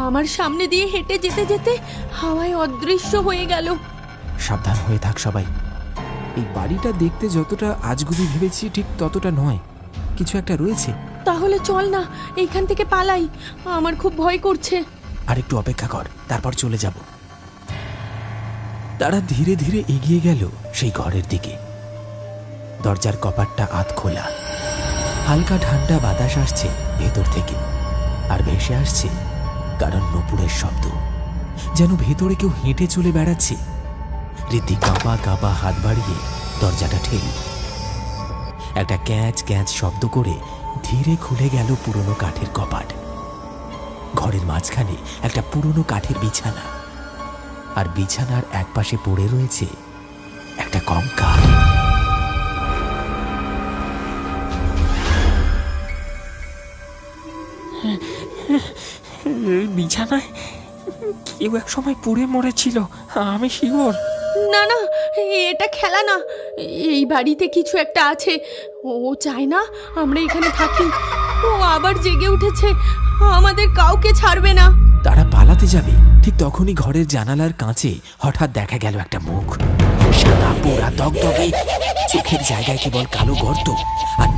আমার সামনে দিয়ে হেঁটে যেতে যেতে হাওয়ায় অদৃশ্য হয়ে গেল। সাবধান হয়ে থাক সবাই। এই বাড়িটা দেখতে যতটা আজগুবি ভেবেছি ঠিক ততটা নয়, কিছু একটা রয়েছে। তাহলে চল না, এইখান থেকে পালাই, আমার খুব ভয় করছে। আর একটু অপেক্ষা কর, তারপর চলে যাব। তারা ধীরে ধীরে এগিয়ে গেল সেই ঘরের দিকে। দরজার কপাটটা আধ খোলা, হালকা ঠান্ডা বাতাস আসছে ভেতর থেকে, আর ভেসে আসছে কারণ নূপুরের শব্দ, যেন ভেতরে কেউ হেঁটে চলে বেড়াচ্ছে। রীতি কাঁপা কাঁপা হাত বাড়িয়ে দরজাটা ঠেলি। একটা ক্যাঁচ ক্যাঁচ শব্দ করে ধীরে খুলে গেল পুরনো কাঠের কপাট। ঘরের মাঝখানে একটা পুরনো কাঠের বিছানা, আর বিছানার একপাশে পড়ে রয়েছে একটা কঙ্কাল। বিছানায় কেউ এক সময় পুড়ে মরেছিল, আমি শিওর। না না, এটা খেলা না, এই বাড়িতে কিছু একটা আছে। ও চায় না আমরা এখানে থাকি। ও আবার জেগে উঠেছে, আমাদের কাউকে ছাড়বে না। তারা পালাতে যাবে, ঠিক তখনই ঘরের জানালার কাঁচে হঠাৎ দেখা গেল একটা মুখ, সাদা পোড়া দগদগে, চোখের জায়গায় কেবল কালো গর্ত, আর